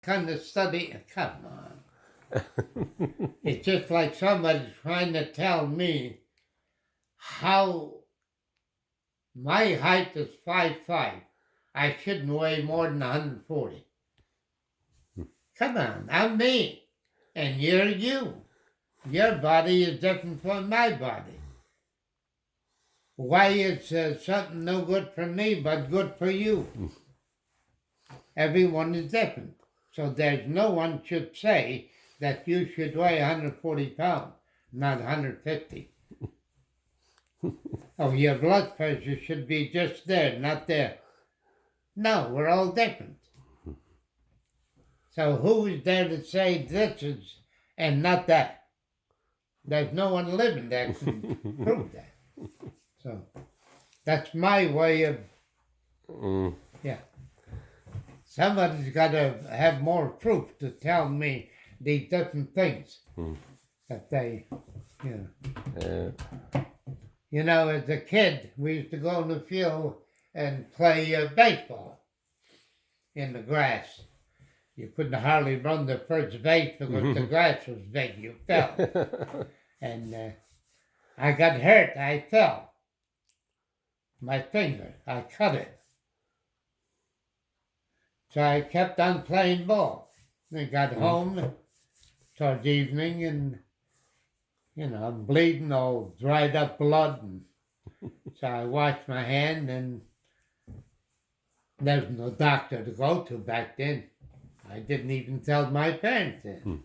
kind of study. Come on. It's just like somebody trying to tell me how my height is 5'5". I shouldn't weigh more than 140. Come on, I'm me, and you're you. Your body is different from my body. Why is something no good for me but good for you? Everyone is different. So there's no one should say that you should weigh 140 pounds, not 150. Oh, your blood pressure should be just there, not there. No, we're all different. So who is there to say this is and not that? There's no one living that can prove that. So that's my way of, yeah. Somebody's got to have more proof to tell me these different things that they, you know. You know, as a kid, we used to go in the field and play baseball in the grass. You couldn't hardly run the first base because the grass was big. You fell. And I got hurt. I fell. My finger, I cut it. So I kept on playing ball. I got home towards evening and, you know, I'm bleeding, all dried up blood. And so I washed my hand, and there was no doctor to go to back then. I didn't even tell my parents then.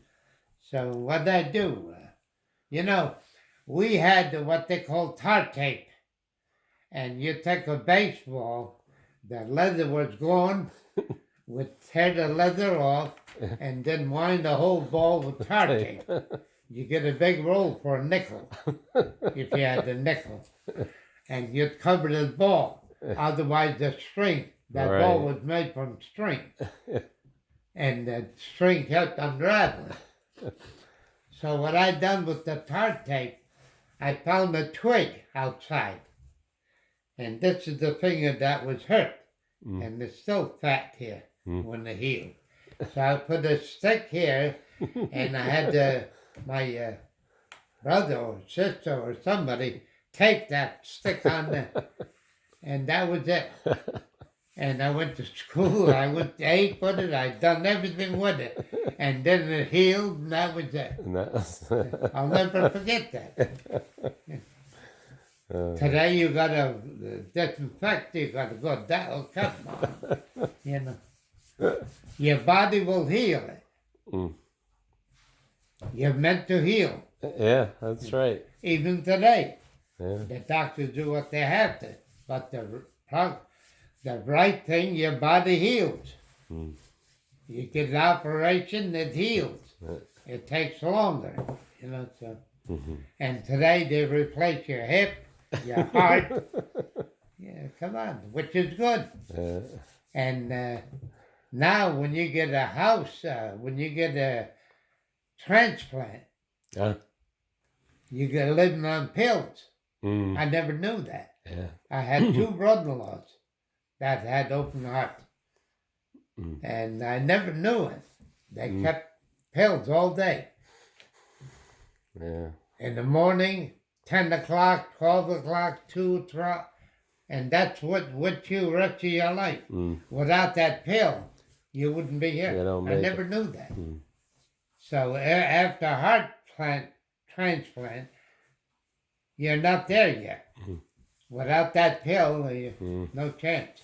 So what did I do? You know, we had what they call tar tape. And you take a baseball, the leather was gone, would tear the leather off, and then wind the whole ball with tar tape. You get a big roll for a nickel, if you had a nickel. And you'd cover the ball. Otherwise, the string, that ball was made from string. And the string kept unraveling. So what I done with the tar tape, I found a twig outside. And this is the finger that was hurt. And it's still fat here when it healed. So I put a stick here, and I had my brother or sister or somebody take that stick on there, and that was it. And I went to school, I went to ate with it, I'd done everything with it. And then it healed, and that was it. I'll never forget that. Today you got to disinfect, you got to go down, come on, you know. Your body will heal it. You're meant to heal. Yeah, that's right. Even today. Yeah. The doctors do what they have to, but the right thing, your body heals. You get an operation, it heals. It takes longer, you know. So. And today they replace your hip, your heart. Yeah, come on, which is good. And now when you get a house, when you get a transplant, you get living on pills. I never knew that. I had two brother-in-laws that had open heart. And I never knew it. They kept pills all day. In the morning, 10 o'clock, 12 o'clock, 2 o'clock, and that's what you rest of your life. Without that pill, you wouldn't be here. I never knew that. So after heart transplant, you're not there yet. Without that pill, no chance.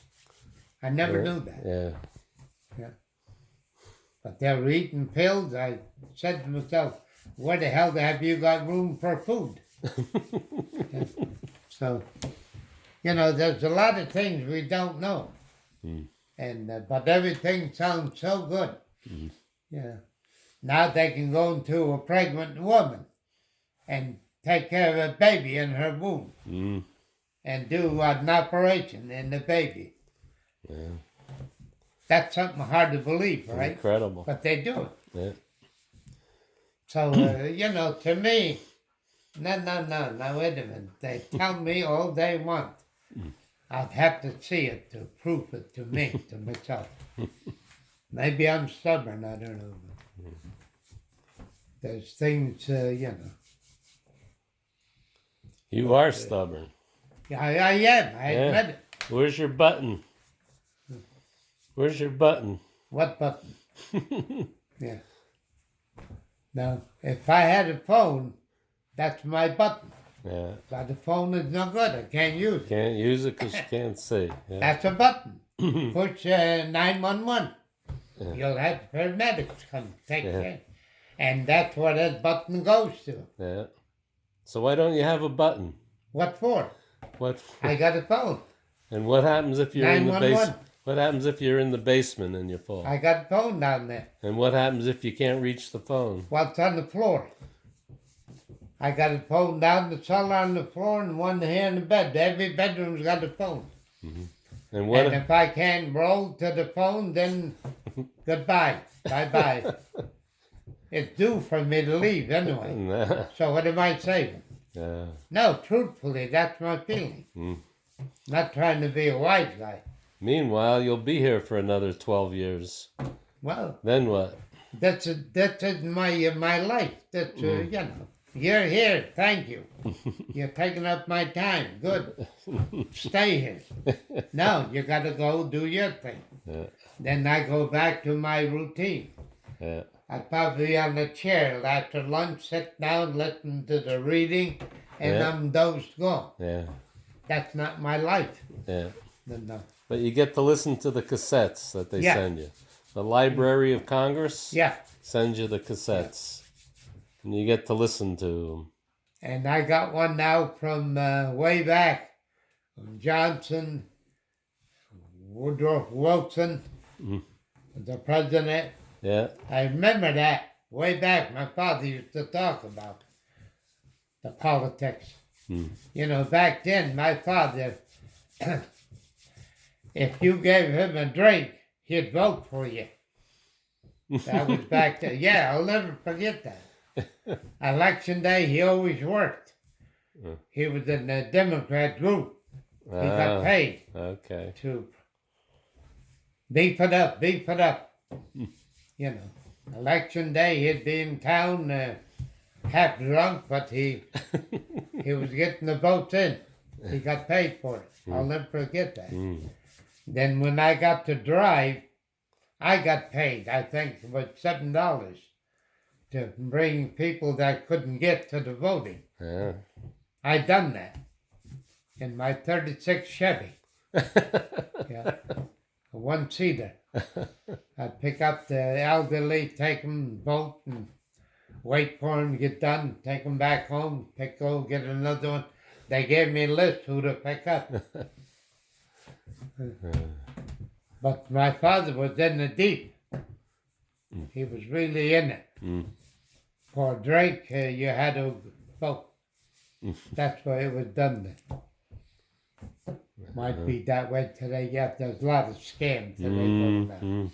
I never knew that. Yeah. But they were eating pills. I said to myself, where the hell have you got room for food? Yeah. So, you know, there's a lot of things we don't know. And but everything sounds so good. Yeah. Now they can go into a pregnant woman and take care of a baby in her womb and do an operation in the baby. That's something hard to believe, right? Incredible. But they do it. Yeah. So, you know, to me, no, wait a minute. They tell me all they want. I'd have to see it to prove it to me, to myself. Maybe I'm stubborn, I don't know. There's things, You are stubborn. I am, I Yeah. admit it. Where's your button? Where's your button? What button? Yeah. Now, if I had a phone, that's my button. Yeah. But the phone is no good. I can't use it. Can't use it because you can't see. Yeah. That's a button. Push 911. Yeah. You'll have paramedics come take Yeah. care. And that's where that button goes to. Yeah. So why don't you have a button? What for? What? I got a phone. And what happens if you're in the 911. basement? What happens if you're in the basement and you fall? I got a phone down there. And what happens if you can't reach the phone? What's on the floor? I got a phone down the cellar on the floor and one here in the bed. Every bedroom's got a phone. And what? And if I can't roll to the phone, then goodbye. Bye-bye. It's due for me to leave anyway. Nah. So what am I saying? Yeah. No, truthfully, that's my feeling. Not trying to be a wise guy. Meanwhile, you'll be here for another 12 years. Well, Then what? that's my life. That's you're here. Thank you. You're taking up my time. Good. Stay here. No, you got to go do your thing. Yeah. Then I go back to my routine. Yeah. I'd probably be on the chair after lunch, sit down, listen to the reading, and Yeah. I'm dozed gone. Yeah. That's not my life. Yeah. No. But you get to listen to the cassettes that they Yeah. send you. The Library of Congress Yeah. sends you the cassettes. And you get to listen to them. And I got one now from way back, from Johnson, Woodrow Wilson, the president. Yeah. I remember that way back. My father used to talk about the politics. You know, back then, my father, if you gave him a drink, he'd vote for you. That was back then. Yeah, I'll never forget that. Election day, he always worked. He was in the Democrat group. He got paid Okay. to beef it up. You know, election day, he'd be in town, half drunk, but he was getting the votes in. He got paid for it. I'll never forget that. Then when I got to drive, I got paid, I think it was $7 to bring people that couldn't get to the voting. Yeah. I done that in my 36 Chevy. Yeah. A one-seater. I'd pick up the elderly, take them, vote, and wait for them to get done, take them back home, go get another one. They gave me a list who to pick up. But my father was in the deep. He was really in it. For a drink, you had to vote. That's why it was done then. Might be that way today. Yeah, there's a lot of scams today going on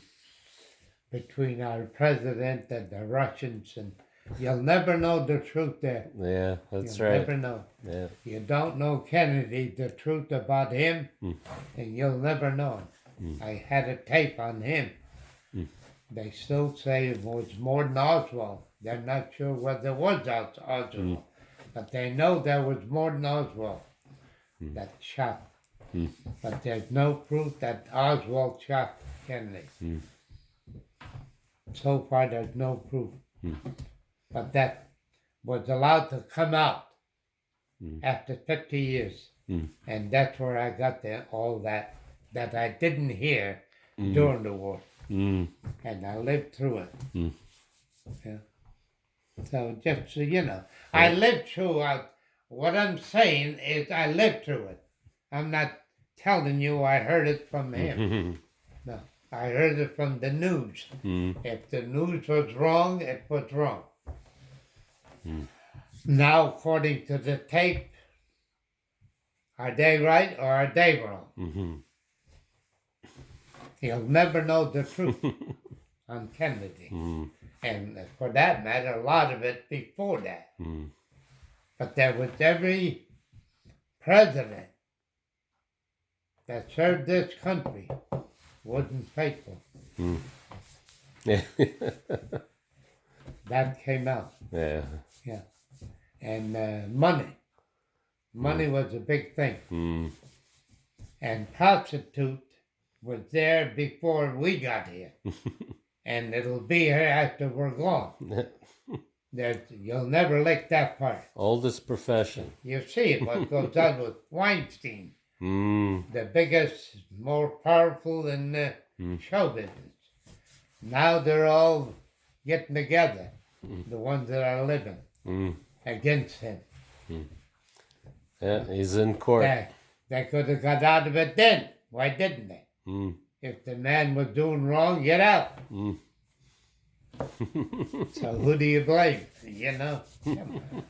between our president and the Russians, and you'll never know the truth there. Yeah, that's You'll right. never know. Yeah. You don't know Kennedy, the truth about him, and you'll never know it. I had a tape on him. They still say it was more than Oswald. They're not sure whether it was Oswald, but they know there was more than Oswald that shot. But there's no proof that Oswald shot Kennedy. So far, there's no proof. But that was allowed to come out after 50 years. And that's where I got all that I didn't hear during the war. And I lived through it. Yeah. So just so you know, I lived through it. What I'm saying is I lived through it. I'm not telling you I heard it from him. No, I heard it from the news. If the news was wrong, it was wrong. Now, according to the tape, are they right or are they wrong? You'll never know the truth on Kennedy. And for that matter, a lot of it before that. But there was every president that served this country wasn't faithful. Yeah. That came out. Yeah. And money. Money was a big thing. Mm. And prostitute was there before we got here. And it'll be here after we're gone. You'll never lick that part. Oldest profession. You see it, what goes on with Weinstein. Mm. The biggest, more powerful in show business. Now they're all getting together, the ones that are living against him. Yeah, he's in court. They could have got out of it then. Why didn't they? Mm. If the man was doing wrong, get out. So who do you blame? You know? Come on.